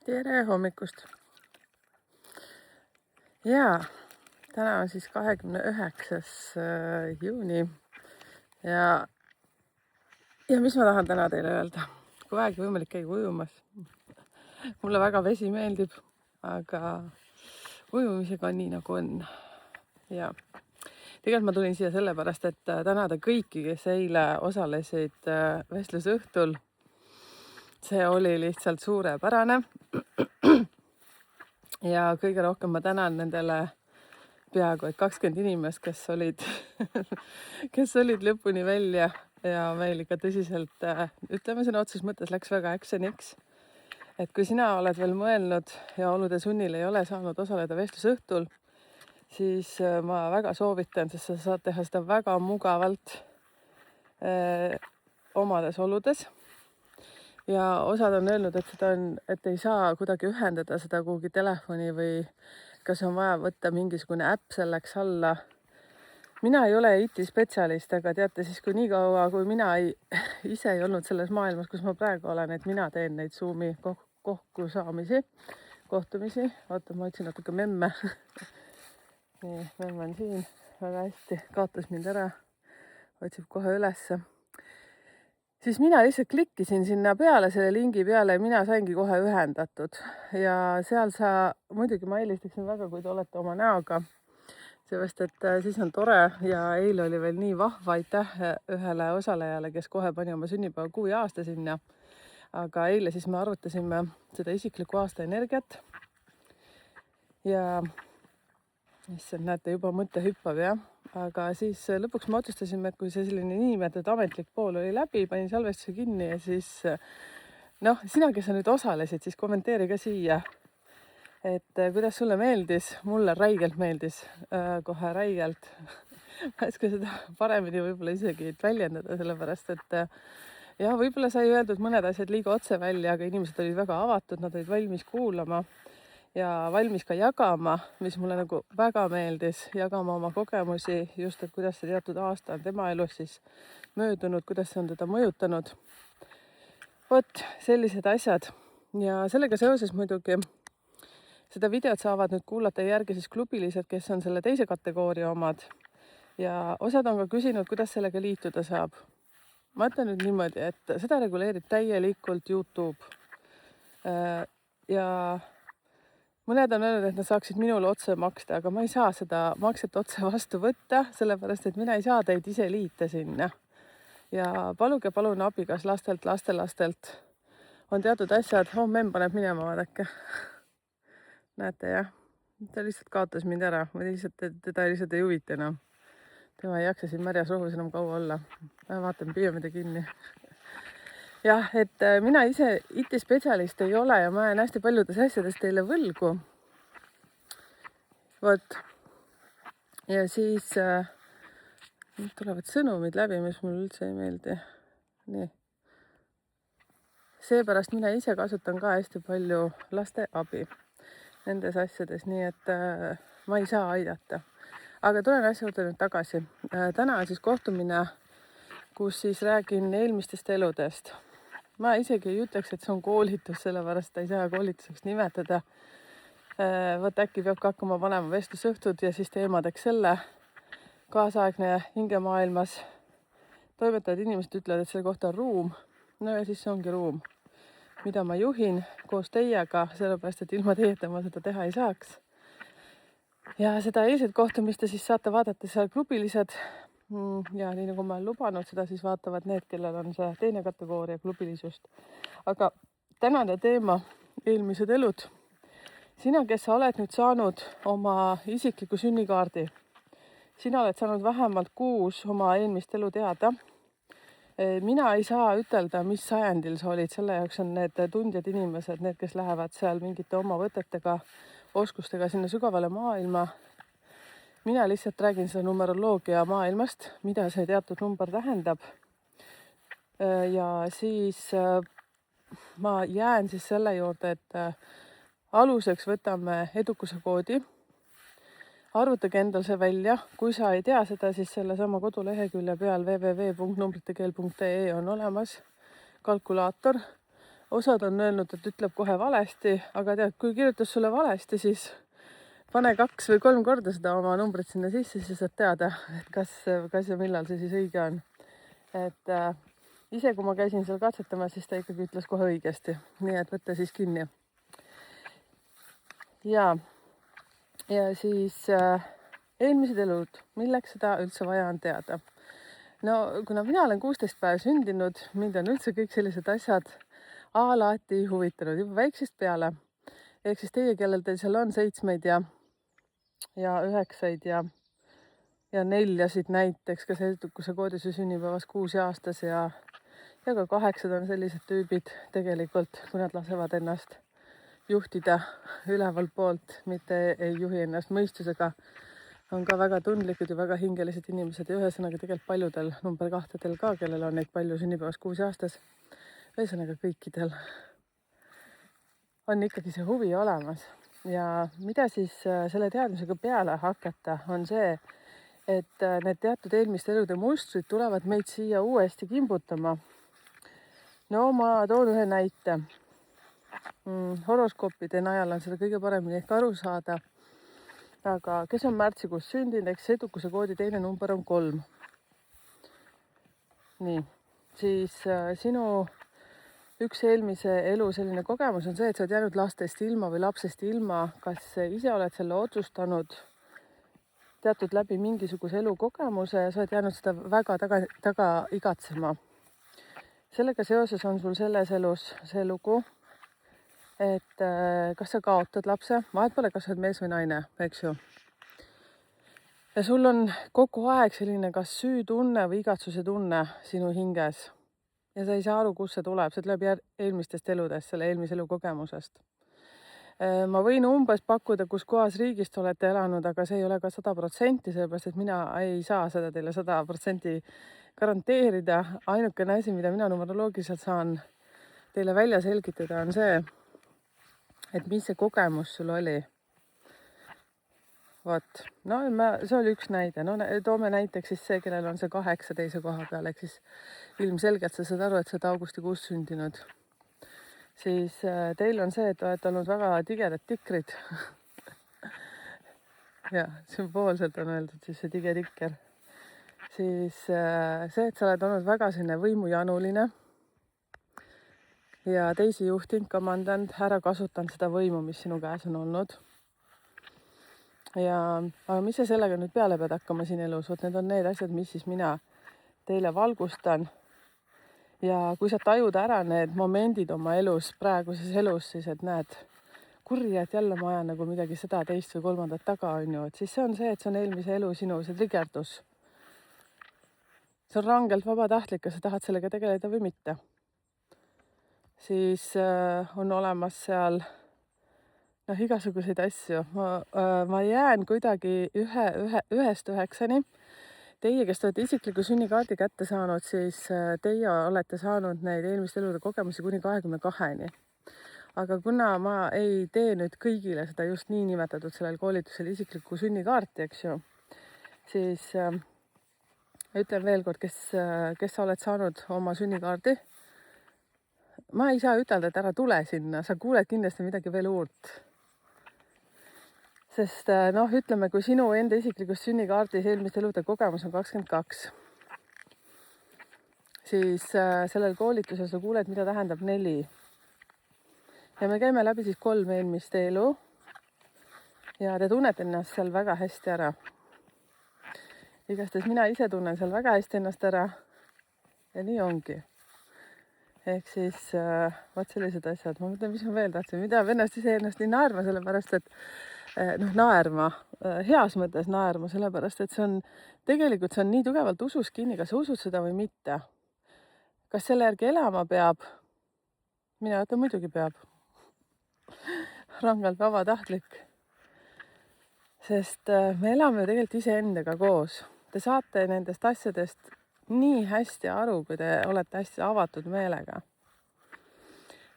Tere hommikust! Jaa, täna on siis 29. juuni ja mis ma tahan täna teile öelda? Kui vähegi võimalik, käige ujumas. Mulle väga vesi meeldib, aga ujumisega on nii nagu on. Ja tegelikult ma tulin siia sellepärast, et tänada kõiki, kes eile osalesid vestlusõhtul. See oli lihtsalt suurepärane. Ja kõige rohkem ma tänan nendele peaaegu 20 inimest, kes olid lõpuni välja ja meil ikka tõsiselt, ütleme sõna otseses mõttes läks väga actioniks. Et kui sina oled veel mõelnud ja olude sunnil ei ole saanud osaleda vestlusõhtul, siis ma väga soovitan, sest sa saad teha seda väga mugavalt omades oludes. Ja osad on öelnud, et ei saa kuidagi ühendada seda kuhugi telefoni või kas on vaja võtta mingisugune äpp selleks alla. Mina ei ole IT-spetsialist, aga teate siis, kui nii kaua, kui mina ise ei olnud selles maailmas, kus ma praegu olen, et mina teen neid Zoomi kohtumisi. Vaata, ma otsin natuke memme. Nii, memme on siin väga hästi, kaotas mind ära, otsib kohe ülesse. Siis mina lihtsalt klikkisin sinna peale, selle lingi peale ja mina saingi kohe ühendatud. Ja seal muidugi ma eelistaksin väga, kui te olete oma näoga. Seepärast, et siis on tore ja eile oli veel nii vahva, aitäh ühele osalejale, kes kohe pani oma sünnipäeva 6 aasta sinna. Aga eile siis me arutasime seda isikliku aasta energiat. Ja näete, juba mõte hüppab, jah. Aga siis lõpuks me otsustasime, et kui see selline niinimetatud ametlik pool oli läbi, panin salvestuse kinni ja siis sina, kes sa nüüd osalesid, siis kommenteeri ka siia, et kuidas sulle meeldis. Mulle räigelt meeldis, kohe räigelt. Ma ei oska seda paremini võib-olla isegi väljendada, sellepärast, et jah, võib-olla sai öeldud mõned asjad liiga otse välja, aga inimesed olid väga avatud, nad olid valmis kuulama ja valmis ka jagama, mis mulle nagu väga meeldis, jagama oma kogemusi, just et kuidas see teatud aasta on tema elus siis möödunud, kuidas see on teda mõjutanud. Vot, sellised asjad. Ja sellega seoses muidugi seda videot saavad nüüd kuulata järgi siis klubilised, kes on selle teise kategooria omad. Ja osad on ka küsinud, kuidas sellega liituda saab. Ma ütlen nüüd niimoodi, et seda reguleerib täielikult YouTube. Ja mõned on öelnud, et nad saaksid minule otse maksta, aga ma ei saa seda makset otse vastu võtta, sellepärast, et mina ei saa teid ise liita sinna. Ja paluge palun abi, kas lastelastelt on teatud asjad. Memm paneb minema, vaadake. Näete, jah? Ta lihtsalt kaotas mind ära. Teda lihtsalt ei huvita enam. Tema ei jaksa siin märjas rohus enam kaua olla. Ma vaatan, püüame ta kinni. Jah, et mina ise IT-spetsialist ei ole ja ma jään hästi paljudes asjades teile võlgu. Vot. Ja siis tulevad sõnumid läbi, mis mulle üldse ei meeldi. Nii. Seepärast mina ise kasutan ka hästi palju laste abi nendes asjades, nii et ma ei saa aidata. Aga tulen asja juurde nüüd tagasi. Täna on siis kohtumine, kus siis räägin eelmistest eludest. Ma isegi ei ütleks, et see on koolitus, sellepärast ei saa koolituseks nimetada. Võt äkki peab ka hakkama panema vestlusõhtud ja siis teemadeks selle kaasaegne hingemaailmas. Toimetavad inimesed ütlevad, et selle kohta on ruum. No ja siis see ongi ruum, mida ma juhin koos teiega, sellepärast, et ilma teieta ma seda teha ei saaks. Ja seda eilset kohtumist siis saate vaadata seal klubilised. Ja nii nagu ma olen lubanud, seda siis vaatavad need, kellel on see teine kategooria klubilisust. Aga tänane teema, eelmised elud. Sina, kes sa oled nüüd saanud oma isikliku sünnikaardi, sina oled saanud vähemalt 6 oma eelmist elu teada. Mina ei saa ütelda, mis sajandil sa olid, selle jaoks on need tundjad inimesed, need, kes lähevad seal mingite oma võtetega, oskustega sinna sügavale maailma. Mina lihtsalt räägin seda numeroloogia maailmast, mida see teatud number tähendab. Ja siis ma jään siis selle juurde, et aluseks võtame edukuse koodi. Arvutage endal see välja. Kui sa ei tea seda, siis selle sama kodulehekülje peal www.numbritekeel.ee on olemas kalkulaator. osad on öelnud, et ütleb kohe valesti, aga tead, kui kirjutas sulle valesti, siis pane 2 või 3 korda seda oma numbrit sinna sisse, siis saad teada, et kas ja millal see siis õige on. Et ise, kui ma käisin seal katsetamas, siis ta ikkagi ütles kohe õigesti. Nii et võtta siis kinni. Ja siis eelmised elud, milleks seda üldse vaja on teada? No kuna mina olen 16 päeva sündinud, mind on üldse kõik sellised asjad alati huvitanud juba väiksest peale. Ehk siis teie, kellel teil seal on 7 ja 9 ja 4 näiteks, kes edukuse koodise sünnipäevas 6 aastas ja ka 8 on sellised tüübid tegelikult, kui nad lasevad ennast juhtida üleval poolt, mitte ei juhi ennast mõistusega, on ka väga tundlikud ja väga hingelised inimesed ja ühesõnaga tegelikult paljudel number 2-del ka, kellel on neid palju sünnipäevas 6 aastas, ühesõnaga kõikidel on ikkagi see huvi olemas. Ja mida siis selle teadmisega peale hakata, on see, et need teatud eelmiste elude mustrid tulevad meid siia uuesti kimbutama. No ma toon ühe näite. Horoskoopide najal on seda kõige paremini ehk aru saada. Aga kes on märtsikuus sündinud, eks edukuse koodi teine number on 3. Nii, siis sinu üks eelmise elu selline kogemus on see, et sa oled jäänud lastest ilma või lapsest ilma, kas ise oled selle otsustanud teatud läbi mingisuguse elukogemuse ja sa oled jäänud seda väga taga igatsema. Sellega seoses on sul selles elus see lugu, et kas sa kaotad lapse, vahet pole, kas sa oled mees või naine, eks ju. Ja sul on kogu aeg selline kas süütunne või igatsuse tunne sinu hinges. Ja sa ei saa aru, kust see tuleb, see tuleb eelmistest eludest, selle eelmise elu kogemusest. Ma võin umbes pakkuda, kus kohas riigist olete elanud, aga see ei ole ka 100%, sellepärast et mina ei saa seda teile 100% garanteerida. Ainukene asi, mida mina numeroloogiliselt saan teile välja selgitada, on see, et mis see kogemus sul oli. Vot, no see oli üks näide. No toome näiteks siis see, kellel on see 8 teise koha peal, ehk siis ilmselgelt sa saad aru, et sa oled augustikuus sündinud. Siis teil on see, et olete olnud väga tigedad tikrid. Ja, sümboolselt on öeldud siis see tige tikker. Siis see, et sa oled olnud väga selline võimujanuline ja teisi juhtinud, kamandanud, ära kasutanud seda võimu, mis sinu käes on olnud. Aga mis sa sellega nüüd peale pead hakkama siin elus? Vot need on need asjad, mis siis mina teile valgustan. Ja kui sa tajud ära need momendid oma elus, praeguses elus, siis et näed, kurja, et jälle ma ajan nagu midagi seda, teist või 3. taga on ju. Et siis see on see, et see on eelmise elu sinu see trigerdus. See on rangelt vabatahtlik, kas sa tahad sellega tegeleda või mitte. Siis on olemas seal igasuguseid asju. Ma jään kuidagi 1-st 9-ni. Teie, kes te olete isikliku sünnikaardi kätte saanud, siis teie olete saanud neid eelmiste elude kogemusi kuni 22-ni. Aga kuna ma ei tee nüüd kõigile seda just nii nimetatud sellel koolitusel isikliku sünnikaarti, eks ju, siis ütlen veel kord, kes sa oled saanud oma sünnikaardi. Ma ei saa ütelda, et ära tule sinna, sa kuuled kindlasti midagi veel uut. Sest ütleme, kui sinu enda isiklikus sünnikaardis eelmiste elude kogemus on 22, siis sellel koolitusel sa kuuled, mida tähendab 4. Ja me käime läbi siis 3 eelmist elu ja te tunnete ennast seal väga hästi ära. Igastahes mina ise tunnen seal väga hästi ennast ära ja nii ongi. Ehk siis vaat sellised asjad. Ma mõtlen, mis ma veel tahtsin, mida ennast ise ennast nii naerma, sellepärast et naerma, heas mõttes naerma, sellepärast et see on nii tugevalt usus kinni, kas sa usud seda või mitte. Kas selle järgi elama peab? Mina ütlen, muidugi peab. Rangelt vabatahtlik. Sest me elame ju tegelikult iseendaga koos. Te saate nendest asjadest nii hästi aru, kui te olete hästi avatud meelega.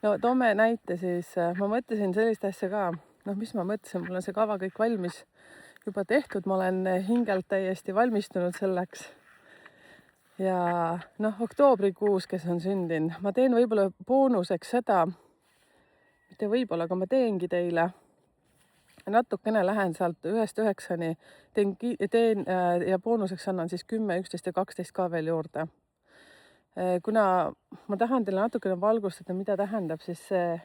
No toome näite siis, ma mõtlesin sellist asja ka. Mis ma mõtlesin, mul on see kava kõik valmis juba tehtud, ma olen hingelt täiesti valmistunud selleks. Ja noh, oktoobrikuus, kes on sündinud, ma teen võib-olla boonuseks seda, mitte võib-olla, aga ma teengi teile natukene lähen sealt 1-9-ni, teen ja boonuseks annan siis 10, 11 ja 12 ka veel juurde. Kuna ma tahan teile natukene valgustada, mida tähendab siis see,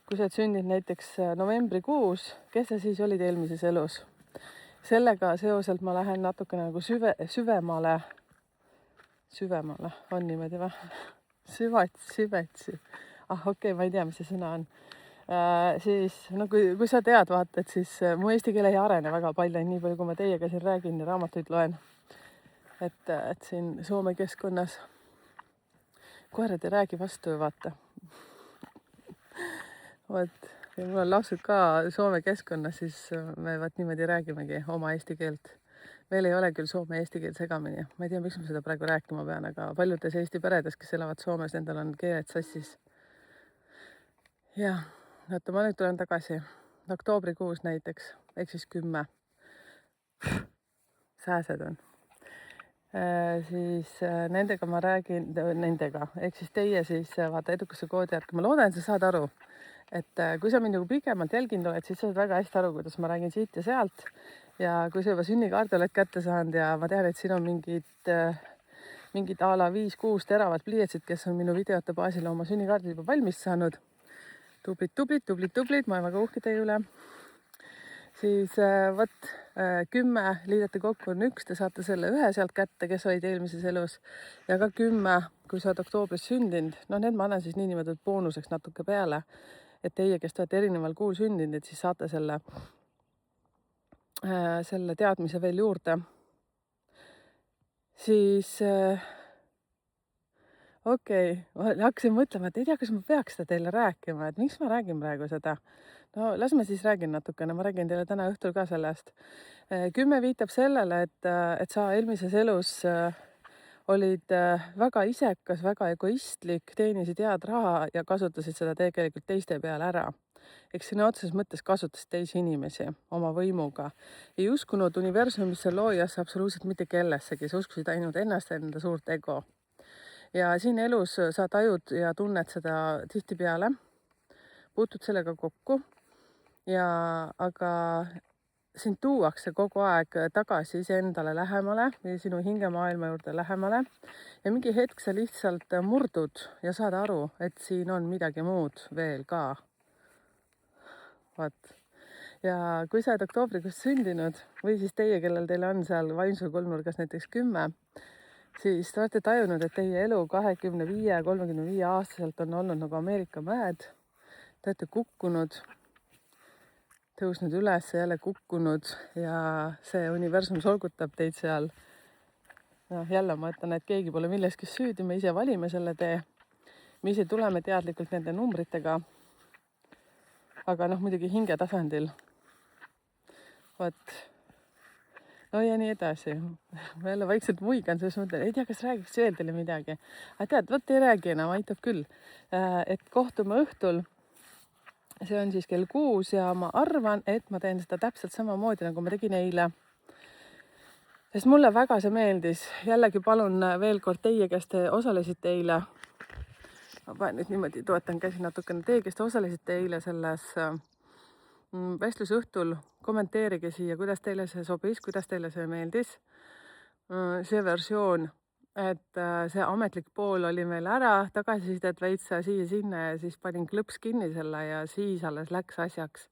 kui sa oled sündinud näiteks novembrikuus, kes sa siis olid eelmises elus. Sellega seoselt ma lähen natukene nagu süvemale, on niimoodi või? Süvetsi. Okei, ma ei tea, mis see sõna on. Siis no kui sa tead, vaata, et siis mu eesti keel ei arene väga palju, nii palju kui ma teiega siin räägin ja raamatuid loen. Et siin Soome keskkonnas koerad ei räägi vastu ju, vaata. Vot, ja mul on lapsed ka Soome keskkonnas, siis me niimoodi räägimegi oma eesti keelt. Meil ei ole küll soome eesti keel segamini. Ma ei tea, miks ma seda praegu rääkima pean, aga paljudes Eesti peredes, kes elavad Soomes, nendel on keeled sassis. Ja, oota, ma nüüd tulen tagasi. Oktoobrikuus näiteks, ehk siis 10. Sääsed on. Siis nendega ma räägin, ehk siis teie siis vaata edukuse koodi järgi. Ma loodan, et sa saad aru, et kui sa mind nagu pikemalt jälginud oled, siis sa saad väga hästi aru, kuidas ma räägin siit ja sealt. Ja kui sa juba sünnikaardi oled kätte saanud ja ma tean, et siin on mingid a la 5-6 teravat pliiatsid, kes on minu videote baasil oma sünnikaardid juba valmis saanud. Tublid, ma olen väga uhke teie üle. Siis 10 liidate kokku on 1, te saate selle 1 sealt kätte, kes olid eelmises elus. Ja ka 10, kui sa oled oktoobris sündinud, no need ma annan siis niimoodi boonuseks natuke peale. Et teie, kes te olete erineval kuul sündinud, et siis saate selle teadmise veel juurde. Siis okei, ma hakkasin mõtlema, et ei tea, kas ma peaks seda teile rääkima, et miks ma räägin praegu seda. No las ma siis räägin natukene, ma räägin teile täna õhtul ka sellest. 10 viitab sellele, et sa eelmises elus olid väga isekas, väga egoistlik, teenisid head raha ja kasutasid seda tegelikult teiste peale ära. Eks sõna otseses mõttes kasutasid teisi inimesi oma võimuga. Ei uskunud universumisse loojasse absoluutselt mitte kellessegi, sa uskusid ainult ennast ja enda suurt ego. Ja siin elus sa tajud ja tunned seda tihtipeale, puutud sellega kokku. Aga sind tuuakse kogu aeg tagasi iseendale lähemale ja sinu hingemaailma juurde lähemale. Ja mingi hetk sa lihtsalt murdud ja saad aru, et siin on midagi muud veel ka. Vaat. Ja kui sa oled oktoobrikuus sündinud või siis teie, kellel teil on seal vaimsul kolmnurgas näiteks 10, siis te olete tajunud, et teie elu 25-35 aastaselt on olnud nagu Ameerika mäed. Te olete kukkunud, tõusnud üles, jälle kukkunud ja see universum solgutab teid seal. Jälle ma ütlen, et keegi pole milleski süüdi, me ise valime selle tee. Me ise tuleme teadlikult nende numbritega. Aga muidugi hinge tasandil. Vot. No ja nii edasi. Ma jälle vaikselt muigan, selles mõttes, ei tea, kas räägiks veel teile midagi. Aga tead, vot ei räägi enam, aitab küll. Et kohtume õhtul. See on siis kell 6 ja ma arvan, et ma teen seda täpselt samamoodi, nagu ma tegin eile. Sest mulle väga see meeldis. Jällegi palun veel kord teie, kes te osalesite eile. Ma panen nüüd niimoodi, toetan käsi natukene. Teie, kes te osalesite eile selles vestlusõhtul, kommenteerige siia, kuidas teile see sobis, kuidas teile see meeldis. See versioon, et see ametlik pool oli meil ära, tagasisidet veitsa siia-sinna ja siis panin klõps kinni selle ja siis alles läks asjaks.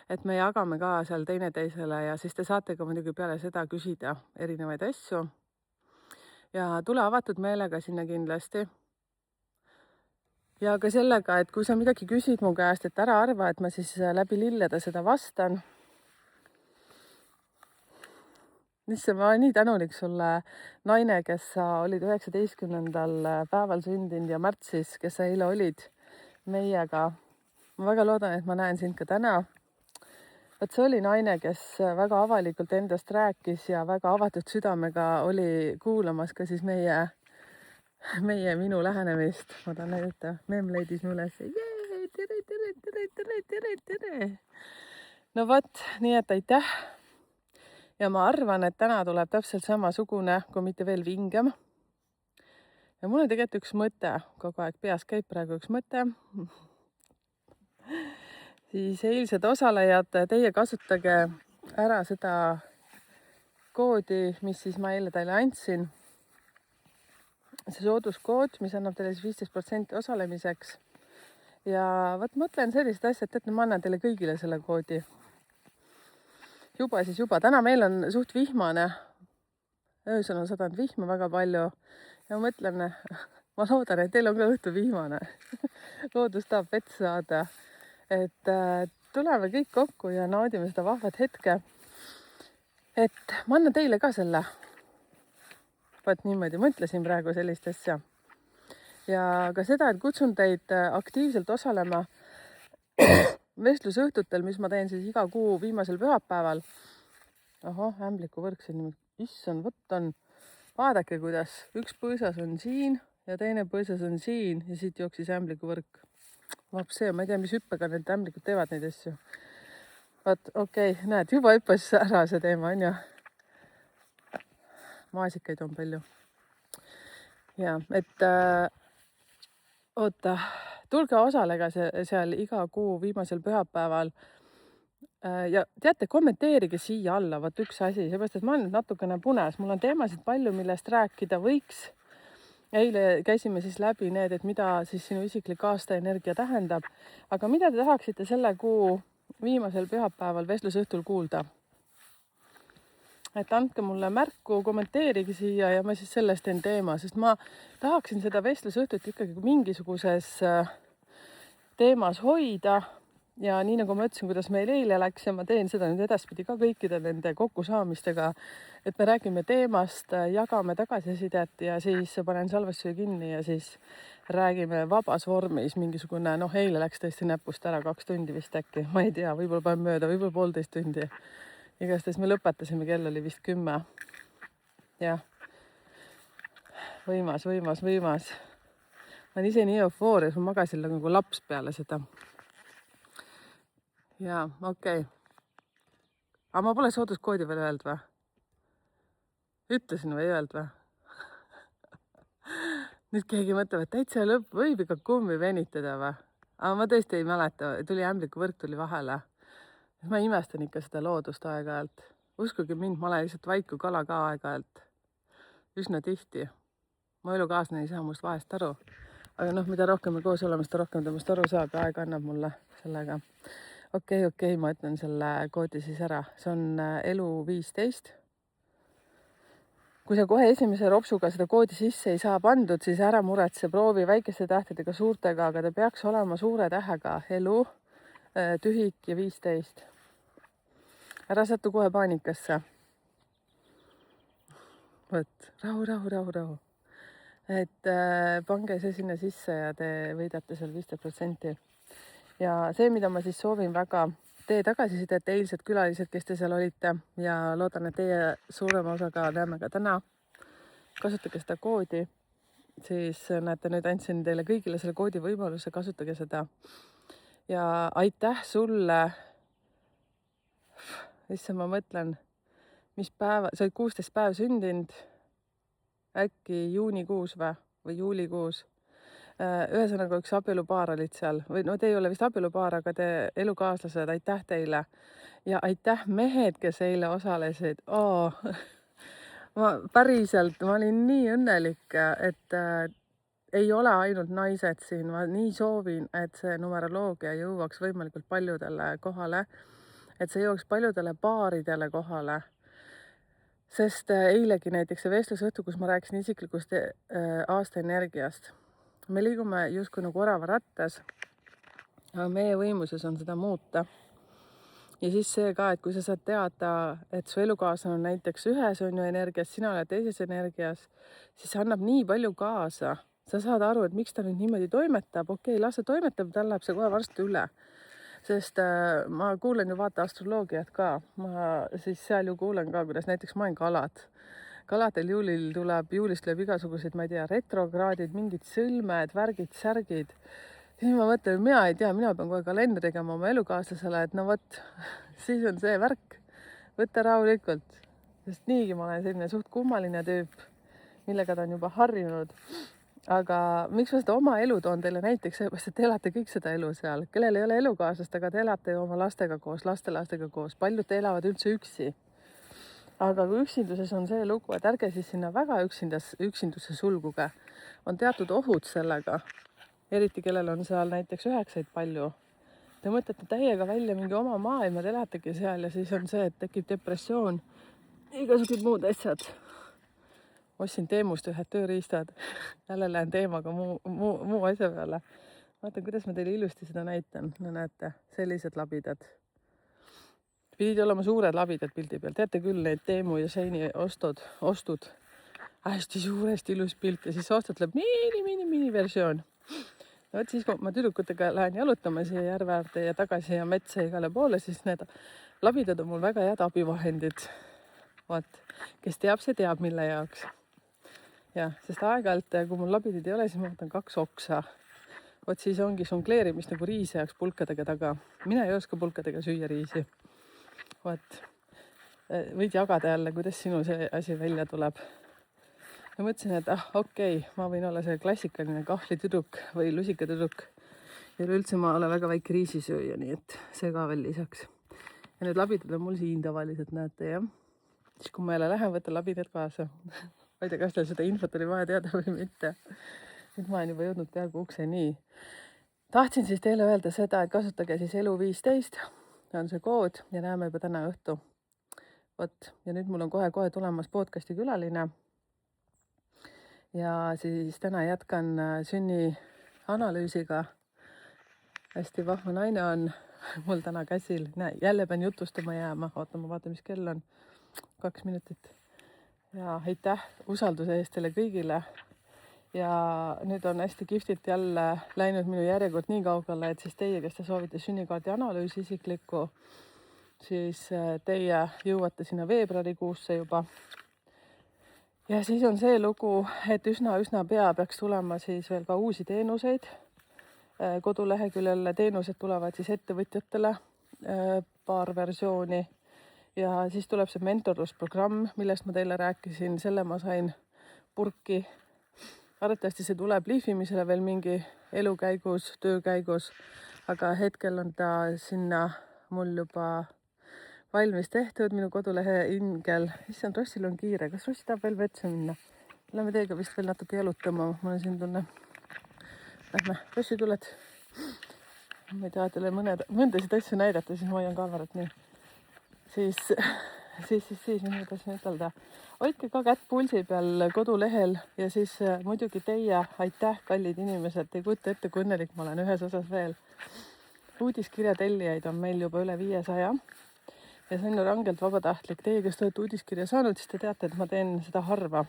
Et me jagame ka seal teineteisele ja siis te saate ka muidugi peale seda küsida erinevaid asju. Ja tule avatud meelega sinna kindlasti. Ja ka sellega, et kui sa midagi küsid mu käest, et ära arva, et ma siis läbi lillede seda vastan. Ma olen nii tänulik sulle, naine, kes sa olid 19. päeval sündinud ja märtsis, kes sa eile olid meiega. Ma väga loodan, et ma näen sind ka täna. Vot see oli naine, kes väga avalikult endast rääkis ja väga avatud südamega oli kuulamas ka siis minu lähenemist. Ma tahan näidata, memleidis mu üles. Tere. No vot, nii et aitäh. Ja ma arvan, et täna tuleb täpselt samasugune, kui mitte veel vingem. ja mul on tegelikult üks mõte, kogu aeg peas käib praegu üks mõte. Siis eilsed osalejad, teie kasutage ära seda koodi, mis siis ma eile teile andsin. See sooduskood, mis annab teile siis 15% osalemiseks. Ja võt mõtlen sellist asja, et ma annan teile kõigile selle koodi. Juba. Täna meil on suht vihmane. Öösel on sadanud vihma väga palju ja ma mõtlen, ma loodan, et teil on ka õhtu vihmane. Loodus tahab vett saada. Et tuleme kõik kokku ja naudime seda vahvat hetke. Et ma annan teile ka selle. Vaat niimoodi mõtlesin praegu sellist asja. Ja ka seda, et kutsun teid aktiivselt osalema vestlusõhtutel, mis ma teen siis iga kuu viimasel pühapäeval. Ämbliku võrk siin niimoodi. Issand, võtt on. Vaadake, kuidas üks põõsas on siin ja teine põõsas on siin ja siit jooksis ämbliku võrk. Vapsee, ma ei tea, mis hüppega need ämblikud teevad neid asju. Vaat, okei, näed, juba hüppas ära see teema, on ju. Maasikaid on palju. Ja, et oota, tulge osalega seal iga kuu viimasel pühapäeval. Ja teate, kommenteerige siia alla, vaat üks asi, seepärast, et ma olen natukene punes, mul on teemasid palju, millest rääkida võiks. Eile käisime siis läbi need, et mida siis sinu isiklik aastaenergia tähendab, aga mida te tahaksite selle kuu viimasel pühapäeval vestlusõhtul kuulda? Et andke mulle märku, kommenteerige siia ja ma siis sellest teen teema, sest ma tahaksin seda vestlusõhtut ikkagi mingisuguses teemas hoida. Ja nii nagu ma ütlesin, kuidas meil eile läks ja ma teen seda nüüd edaspidi ka kõikide nende kokkusaamistega, et me räägime teemast, jagame tagasisidet ja siis panen salvestuse kinni ja siis räägime vabas vormis mingisugune, eile läks tõesti näpust ära 2 tundi vist äkki, ma ei tea, võib-olla panen mööda, võib-olla 1,5 tundi. Igastahes me lõpetasime, kell oli vist 10. Jah, võimas. Ma olen ise nii eufoorias, ma magasin nagu laps peale seda. Jaa, okei. Aga ma pole sooduskoodi veel öelnud või? Ütlesin või ei öelnud või? Nüüd keegi mõtleb, et täitsa lõpp võib ikka kummi venitada või? Aga ma tõesti ei mäleta, tuli ämbliku võrk tuli vahele. Ma imestan ikka seda loodust aeg-ajalt. Uskuge mind, ma olen lihtsalt vaiku kala ka aeg-ajalt. Üsna tihti. Mu elukaaslane ei saa must vahest aru. Aga mida rohkem me koos oleme, seda rohkem temast aru saab ja aeg annab mulle sellega. Okei, ma ütlen selle koodi siis ära. See on elu 15. Kui sa kohe esimese ropsuga seda koodi sisse ei saa pandud, siis ära muretse, proovi väikeste tähtedega, suurtega, aga ta peaks olema suure tähega elu, tühik ja 15. Ära satu kohe paanikasse. Võt, rahu. Et pange see sinna sisse ja te võidate seal 15%. Ja see, mida ma siis soovin väga, teie tagasisidet, eilsed külalised, kes te seal olite ja loodan, et teie suurema osaga näeme ka täna. Kasutage seda koodi, siis näete, nüüd andsin teile kõigile selle koodi võimaluse, kasutage seda. Ja aitäh sulle, issand, ma mõtlen, mis päeva, sa olid 16 päev sündinud, äkki juunikuus või juulikuus. Ühesõnaga üks abielupaar olid seal, või te ei ole vist abielupaar, aga te elukaaslased, aitäh teile. Ja aitäh mehed, kes eile osalesid. Ma päriselt, ma olin nii õnnelik, et ei ole ainult naised siin, ma nii soovin, et see numeroloogia jõuaks võimalikult paljudele kohale, et see jõuaks paljudele paaridele kohale. Sest eilegi näiteks see vestlusõhtu, kus ma rääkisin isiklikust aastaenergiast. Me liigume justkui nagu oravarattas, aga meie võimuses on seda muuta. Ja siis see ka, et kui sa saad teada, et su elukaaslane on näiteks ühes on ju energias, sina oled teises energias, siis see annab nii palju kaasa. Sa saad aru, et miks ta nüüd niimoodi toimetab. Okei, las see toimetab, tal läheb see kohe varsti üle. Sest ma kuulen ju vaata astroloogiat ka. Ma siis seal ju kuulen ka, kuidas näiteks ma olen kalad. Kaladel juulist tuleb igasuguseid, ma ei tea, retrograadid, mingid sõlmed, värgid, särgid. Siis ma mõtlen, mina ei tea, mina pean kohe kalendri tegema oma elukaaslasele, et võt, siis on see värk. Võtta rahulikult, sest niigi ma olen selline suht kummaline tüüp, millega ta on juba harjunud. aga miks ma seda oma elu toon teile näiteks, sellepärast et te elate kõik seda elu seal, kellel ei ole elukaaslast, aga te elate ju oma lastega koos, lastelastega koos, paljud elavad üldse üksi. Aga kui üksinduses on see lugu, et ärge siis sinna väga üksindusse sulguge, on teatud ohud sellega, eriti kellel on seal näiteks 9 palju. Te mõtlete täiega välja mingi oma maailma, te elategi seal ja siis on see, et tekib depressioon, igasugused muud asjad. Ostsin Teemust ühed tööriistad, jälle lähen teemaga muu asja peale. Vaatan, kuidas ma teile ilusti seda näitan. No näete, sellised labidad. Pidid olema suured labidad pildi peal. Teate küll neid Teemu ja Sheini ostud. Hästi suuresti ilus pilt ja siis ostad läheb mini versioon. No et siis, kui ma tüdrukutega lähen jalutama siia järve äärde ja tagasi ja metsa igale poole, siis need labidad on mul väga head abivahendid. Vaat, kes teab, see teab, mille jaoks. Jah, sest aeg-ajalt, kui mul labidid ei ole, siis ma võtan 2 oksa. Vot siis ongi žongleerimist nagu riisi jaoks pulkadega taga. Mina ei oska pulkadega süüa riisi. Vot, võid jagada jälle, kuidas sinu see asi välja tuleb. Ja mõtlesin, et okei, ma võin olla see klassikaline kahvlitüdruk või lusikatüdruk. Ja üldse ma olen väga väike riisisööja, nii et see ka veel lisaks. Ja need labidad on mul siin tavaliselt, näete, jah. Siis kui ma jälle lähen, võtan labidad kaasa. Ma ei tea, kas teil seda infot oli vaja teada või mitte. Nüüd ma olen juba jõudnud peaaegu ukseni. Tahtsin siis teile öelda seda, et kasutage siis elu15, on see kood ja näeme juba täna õhtu. Vot, ja nüüd mul on kohe tulemas podcasti külaline. Ja siis täna jätkan sünnianalüüsiga. Hästi vahva naine on mul täna käsil. Näe, jälle pean jutustama jääma. Oota, ma vaatan, mis kell on. 2 minutit. Ja aitäh usalduse eest teile kõigile. Ja nüüd on hästi kihvtilt jälle läinud minu järjekord nii kaugele, et siis teie, kes te soovite sünnikaardi analüüsi isiklikku, siis teie jõuate sinna veebruarikuusse juba. Ja siis on see lugu, et üsna pea peaks tulema siis veel ka uusi teenuseid. Koduleheküljele teenused tulevad siis ettevõtjatele, paar versiooni. Ja siis tuleb see mentorlusprogramm, millest ma teile rääkisin, selle ma sain purki. Arvatavasti see tuleb lihvimisele veel mingi elu käigus, töö käigus, aga hetkel on ta sinna mul juba valmis tehtud, minu kodulehe ingel. Issand, Rossil on kiire, kas Rossi tahab veel vetsa minna? Lähme teiega vist veel natuke jalutama, mul on siin tunne. Lähme, Rossi tuled. Ma ei taha teile mõndasid asju näidata, siis ma hoian kaamerat nii. Siis, mida tahtsin ütelda. Hoidke ka kätt pulsi peal kodulehel ja siis muidugi teie, aitäh, kallid inimesed, ei kujuta ette, kui õnnelik ma olen ühes osas veel. Uudiskirja tellijaid on meil juba üle 500 ja see on rangelt vabatahtlik. Teie, kes te olete uudiskirja saanud, siis te teate, et ma teen seda harva.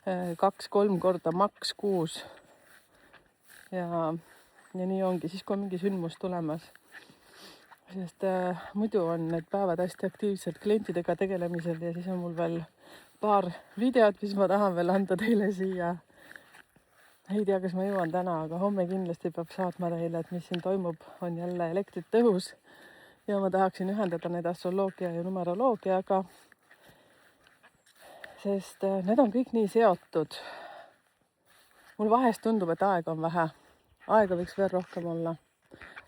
2-3 korda, maks 6. Ja nii ongi, siis kui on mingi sündmus tulemas. Sest muidu on need päevad hästi aktiivselt klientidega tegelemisel ja siis on mul veel paar videot, mis ma tahan veel anda teile siia. Ei tea, kas ma jõuan täna, aga homme kindlasti peab saatma teile, et mis siin toimub, on jälle elektrit tõhus. Ja ma tahaksin ühendada need astroloogia ja numeroloogiaga, sest need on kõik nii seotud. Mul vahest tundub, et aega on vähe. Aega võiks veel rohkem olla.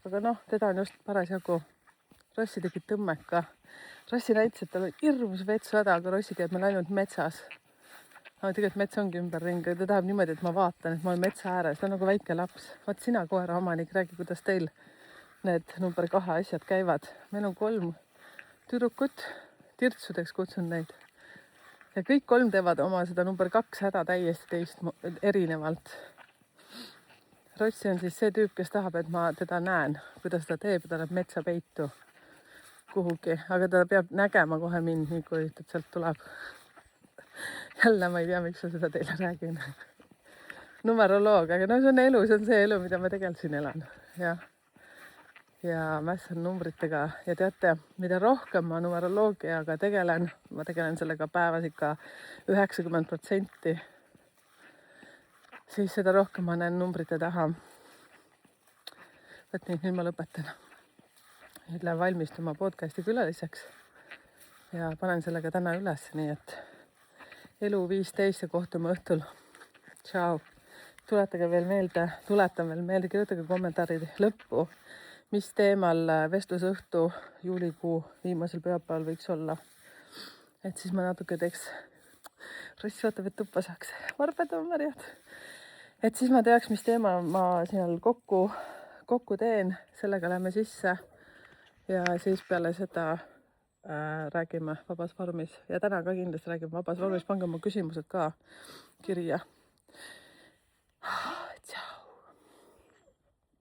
Aga teda on just parasjagu. Rossi tegi tõmmeka. Rossi näitas, et tal on hirmus vetsuhäda, aga Rossi käib meil ainult metsas. Tegelikult mets ongi ümberring. Ta tahab niimoodi, et ma vaatan, et ma olen metsa ääres. Ta on nagu väike laps. Vaat sina koera omanik, räägi, kuidas teil need number 2 asjad käivad. Meil on 3 tüdrukut. Tirtsudeks kutsun neid. Ja kõik 3 teevad oma seda number 2 häda täiesti erinevalt. Rossi on siis see tüüp, kes tahab, et ma teda näen, kuidas ta teeb, ta läheb metsa peitu kuhugi, aga ta peab nägema kohe mind, nii kui ta sealt tuleb. Jälle ma ei tea, miks ma seda teile räägin. Numeroloog, aga see on elu, see on see elu, mida ma tegelikult siin elan. Ja mässan numbritega ja teate, mida rohkem ma numeroloogiaga tegelen, ma tegelen sellega päevas ikka 90%, siis seda rohkem ma näen numbrite taha. Võt nüüd ma lõpetan. Nüüd lähen valmistuma podcasti külaliseks ja panen sellega täna üles, nii et elu 15 ja kohtume õhtul. Tšau! tuletan veel meelde, kirjutage kommentaaride lõppu, mis teemal vestlusõhtu juulikuu viimasel pühapäeval võiks olla. Et siis ma natuke teeks, Ross vaatab, et tuppa saaks varbeda marjad. Et siis ma teaks, mis teema ma seal kokku teen, sellega lähme sisse ja siis peale seda räägime vabas vormis ja täna ka kindlasti räägime vabas vormis, pange oma küsimused ka kirja.